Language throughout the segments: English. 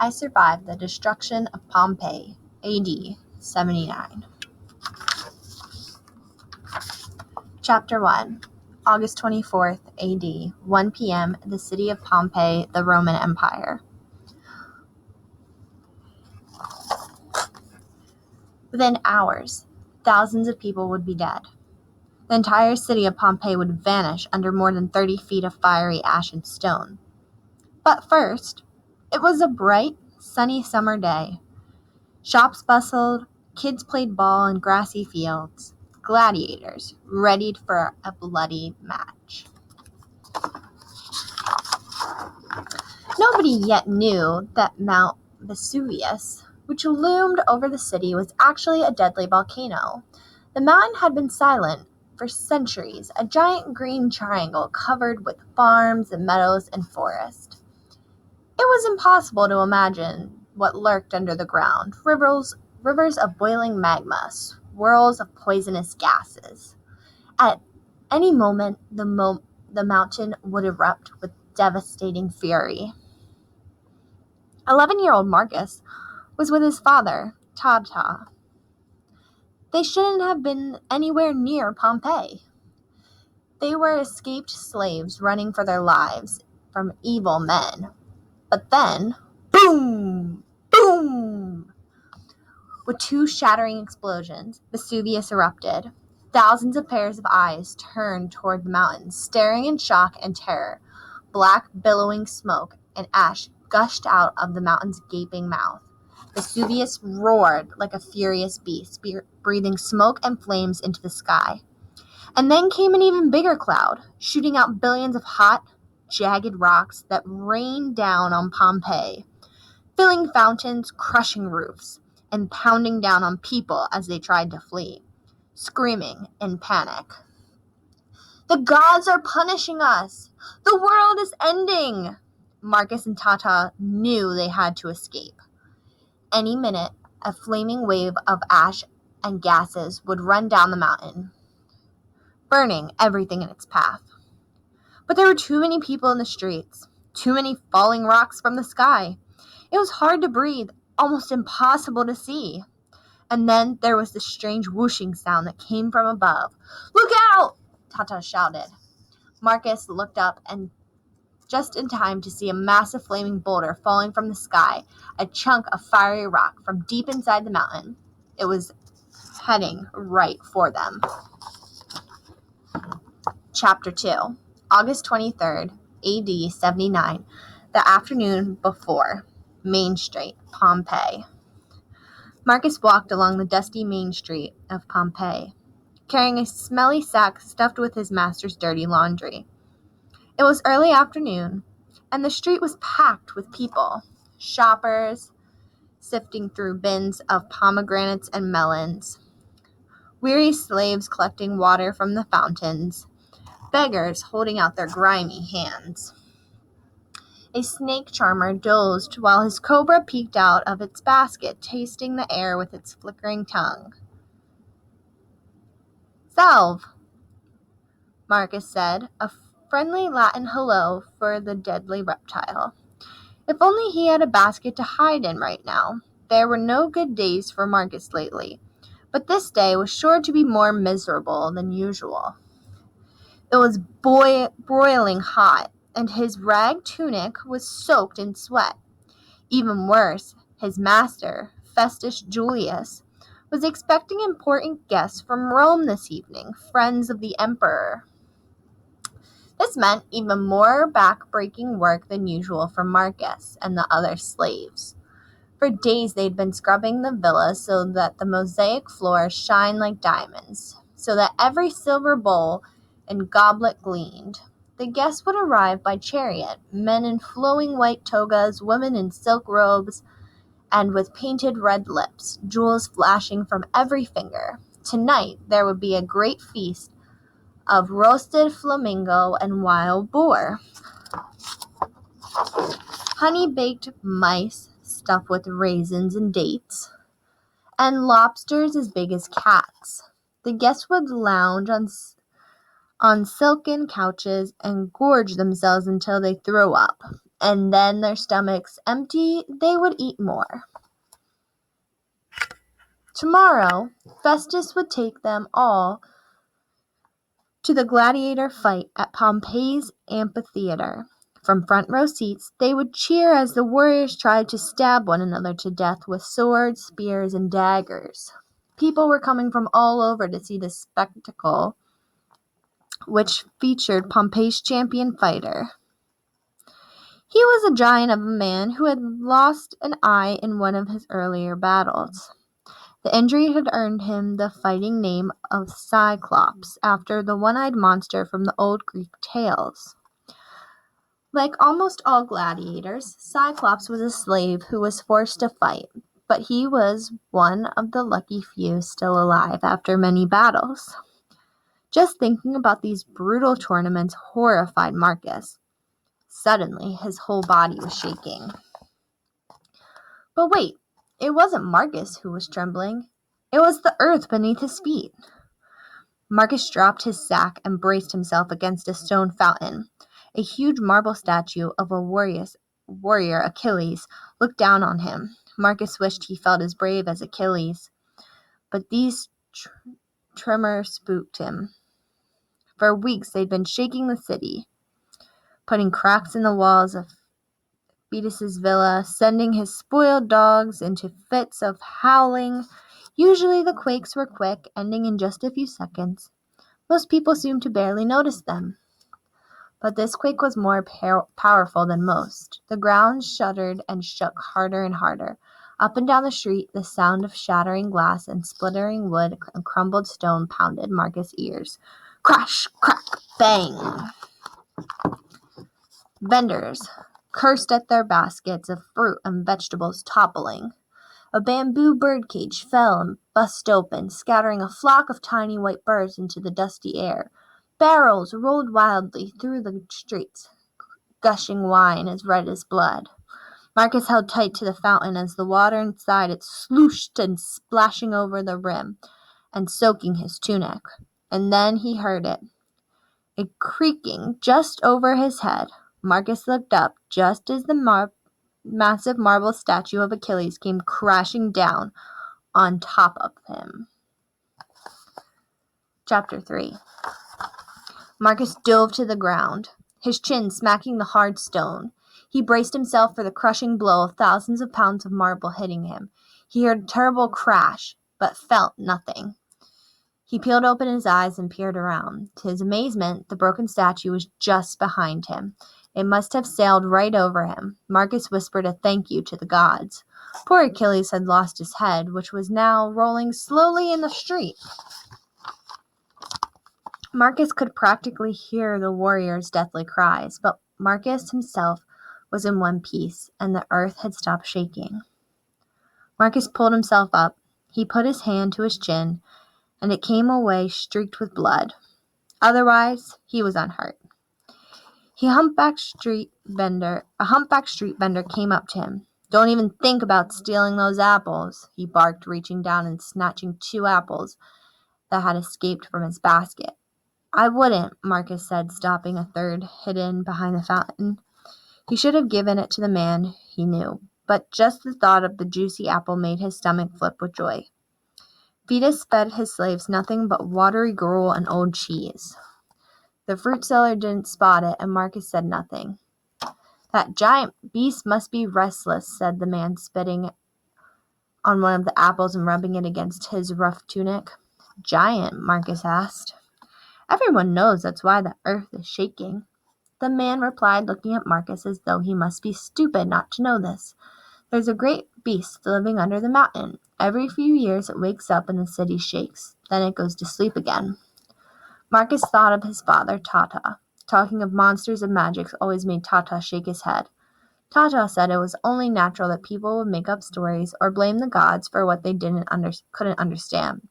I survived the destruction of Pompeii, AD 79. Chapter 1, August 24th, AD, 1 p.m., the city of Pompeii, the Roman Empire. Within hours, thousands of people would be dead. The entire city of Pompeii would vanish under more than 30 feet of fiery ash and stone. But first, it was a bright, sunny summer day. Shops bustled, kids played ball in grassy fields, gladiators readied for a bloody match. Nobody yet knew that Mount Vesuvius, which loomed over the city, was actually a deadly volcano. The mountain had been silent for centuries, a giant green triangle covered with farms and meadows and forest. It was impossible to imagine what lurked under the ground, rivers of boiling magma, swirls of poisonous gases. At any moment, the mountain would erupt with devastating fury. 11-year-old Marcus was with his father, Tata. They shouldn't have been anywhere near Pompeii. They were escaped slaves running for their lives from evil men. But then, boom! Boom! With two shattering explosions, Vesuvius erupted. Thousands of pairs of eyes turned toward the mountains, staring in shock and terror. Black, billowing smoke and ash gushed out of the mountain's gaping mouth. Vesuvius roared like a furious beast, breathing smoke and flames into the sky. And then came an even bigger cloud, shooting out billions of hot, jagged rocks that rained down on Pompeii, filling fountains, crushing roofs, and pounding down on people as they tried to flee, screaming in panic. "The gods are punishing us! The world is ending!" Marcus and Tata knew they had to escape. Any minute, a flaming wave of ash and gases would run down the mountain, burning everything in its path. But there were too many people in the streets, too many falling rocks from the sky. It was hard to breathe, almost impossible to see. And then there was the strange whooshing sound that came from above. "Look out!" Tata shouted. Marcus looked up and just in time to see a massive flaming boulder falling from the sky, a chunk of fiery rock from deep inside the mountain. It was heading right for them. Chapter 2, August 23rd, AD 79, the afternoon before, Main Street, Pompeii. Marcus walked along the dusty main street of Pompeii, carrying a smelly sack stuffed with his master's dirty laundry. It was early afternoon, and the street was packed with people, shoppers sifting through bins of pomegranates and melons, weary slaves collecting water from the fountains, beggars holding out their grimy hands. A snake charmer dozed while his cobra peeked out of its basket, tasting the air with its flickering tongue. "Salve," Marcus said, a friendly Latin hello for the deadly reptile. If only he had a basket to hide in right now. There were no good days for Marcus lately, but this day was sure to be more miserable than usual. It was broiling hot, and his rag tunic was soaked in sweat. Even worse, his master, Festus Julius, was expecting important guests from Rome this evening, friends of the emperor. This meant even more back-breaking work than usual for Marcus and the other slaves. For days they'd been scrubbing the villa so that the mosaic floors shined like diamonds, so that every silver bowl and goblet gleamed. The guests would arrive by chariot, men in flowing white togas, women in silk robes, and with painted red lips, jewels flashing from every finger. Tonight there would be a great feast of roasted flamingo and wild boar, honey-baked mice stuffed with raisins and dates, and lobsters as big as cats. The guests would lounge on silken couches and gorge themselves until they threw up. and then their stomachs empty, they would eat more. Tomorrow, Festus would take them all to the gladiator fight at Pompeii's amphitheater. From front row seats, they would cheer as the warriors tried to stab one another to death with swords, spears, and daggers. People were coming from all over to see this spectacle, which featured Pompeii's champion fighter. He was a giant of a man who had lost an eye in one of his earlier battles. The injury had earned him the fighting name of Cyclops, after the one-eyed monster from the old Greek tales. Like almost all gladiators, Cyclops was a slave who was forced to fight, but he was one of the lucky few still alive after many battles. Just thinking about these brutal tournaments horrified Marcus. Suddenly, his whole body was shaking. But wait, it wasn't Marcus who was trembling. It was the earth beneath his feet. Marcus dropped his sack and braced himself against a stone fountain. A huge marble statue of a warrior, Achilles, looked down on him. Marcus wished he felt as brave as Achilles, but these tremors spooked him. For weeks they'd been shaking the city, putting cracks in the walls of Vetus's villa, sending his spoiled dogs into fits of howling. Usually the quakes were quick, ending in just a few seconds. Most people seemed to barely notice them. But this quake was more powerful than most. The ground shuddered and shook harder and harder. Up and down the street, the sound of shattering glass and splintering wood and crumbled stone pounded Marcus' ears. Crash, crack, bang! Vendors cursed at their baskets of fruit and vegetables toppling. A bamboo birdcage fell and bust open, scattering a flock of tiny white birds into the dusty air. Barrels rolled wildly through the streets, gushing wine as red as blood. Marcus held tight to the fountain as the water inside it slooshed and splashing over the rim and soaking his tunic. And then he heard it, a creaking just over his head. Marcus looked up just as the massive marble statue of Achilles came crashing down on top of him. Chapter 3. Marcus dove to the ground, his chin smacking the hard stone. He braced himself for the crushing blow of thousands of pounds of marble hitting him. He heard a terrible crash, but felt nothing. He peeled open his eyes and peered around. To his amazement, the broken statue was just behind him. It must have sailed right over him. Marcus whispered a thank you to the gods. Poor Achilles had lost his head, which was now rolling slowly in the street. Marcus could practically hear the warriors' deathly cries, but Marcus himself was in one piece, and the earth had stopped shaking. Marcus pulled himself up. He put his hand to his chin, and it came away streaked with blood. Otherwise, he was unhurt. A humpbacked street vendor came up to him. "Don't even think about stealing those apples," he barked, reaching down and snatching 2 apples that had escaped from his basket. "I wouldn't," Marcus said, stopping a third hidden behind the fountain. He should have given it to the man he knew, but just the thought of the juicy apple made his stomach flip with joy. Vetus fed his slaves nothing but watery gruel and old cheese. The fruit seller didn't spot it, and Marcus said nothing. "That giant beast must be restless," said the man, spitting on one of the apples and rubbing it against his rough tunic. "Giant?" Marcus asked. "Everyone knows that's why the earth is shaking." The man replied, looking at Marcus as though he must be stupid not to know this. "There's a great beast living under the mountain. Every few years it wakes up and the city shakes. Then it goes to sleep again." Marcus thought of his father, Tata. Talking of monsters and magics always made Tata shake his head. Tata said it was only natural that people would make up stories or blame the gods for what they couldn't understand.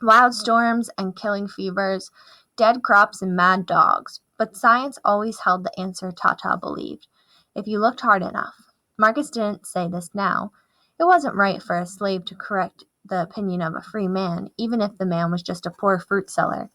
Wild storms and killing fevers, dead crops and mad dogs. But science always held the answer Tata believed, if you looked hard enough. Marcus didn't say this now. It wasn't right for a slave to correct the opinion of a free man, even if the man was just a poor fruit seller.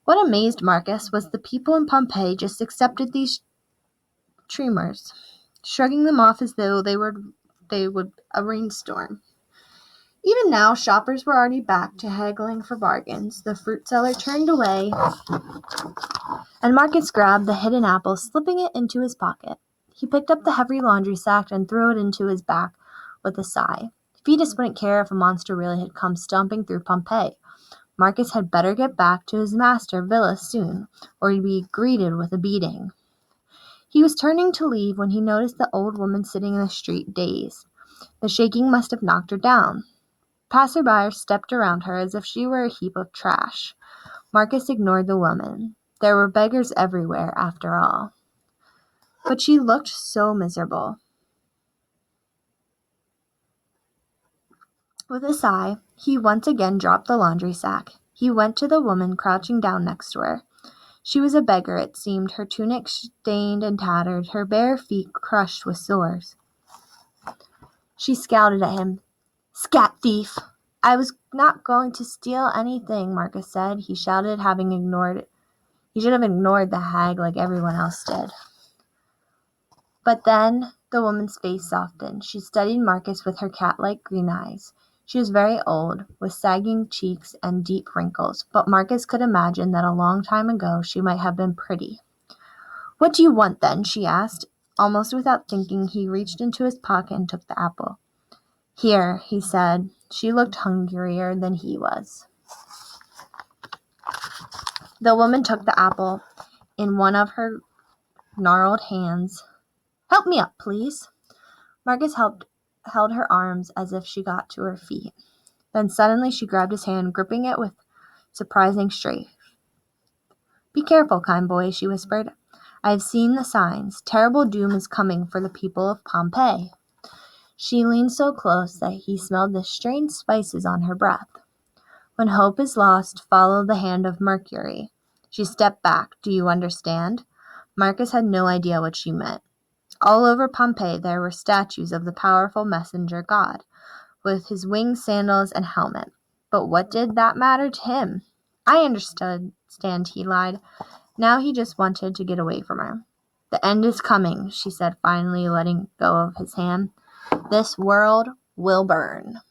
What amazed Marcus was the people in Pompeii just accepted these tremors. shrugging them off as though they would a rainstorm. Even now, shoppers were already back to haggling for bargains. The fruit seller turned away, and Marcus grabbed the hidden apple, slipping it into his pocket. He picked up the heavy laundry sack and threw it into his back with a sigh. Phoebus wouldn't care if a monster really had come stomping through Pompeii. Marcus had better get back to his master villa soon, or he'd be greeted with a beating. He was turning to leave when he noticed the old woman sitting in the street, dazed. The shaking must have knocked her down. Passerby stepped around her as if she were a heap of trash. Marcus ignored the woman. There were beggars everywhere, after all. But she looked so miserable. With a sigh, he once again dropped the laundry sack. He went to the woman crouching down next to her. She was a beggar, it seemed, her tunic stained and tattered, her bare feet crushed with sores. She scowled at him. "Scat thief!" "I was not going to steal anything," Marcus said. He shouted, having ignored it. He should have ignored the hag like everyone else did. But then the woman's face softened. She studied Marcus with her cat-like green eyes. She was very old, with sagging cheeks and deep wrinkles, but Marcus could imagine that a long time ago she might have been pretty. "What do you want, then?" she asked. Almost without thinking, he reached into his pocket and took the apple. "Here," he said. She looked hungrier than he was. The woman took the apple in one of her gnarled hands. "Help me up, please." Marcus held her arms as if she got to her feet. Then suddenly she grabbed his hand, gripping it with surprising strength. "Be careful, kind boy," she whispered. "I have seen the signs. Terrible doom is coming for the people of Pompeii." She leaned so close that he smelled the strange spices on her breath. "When hope is lost, follow the hand of Mercury." She stepped back. "Do you understand?" Marcus had no idea what she meant. All over Pompeii there were statues of the powerful messenger god, with his winged sandals and helmet. But what did that matter to him? "I understand," he lied. Now he just wanted to get away from her. "The end is coming," she said, finally letting go of his hand. "This world will burn."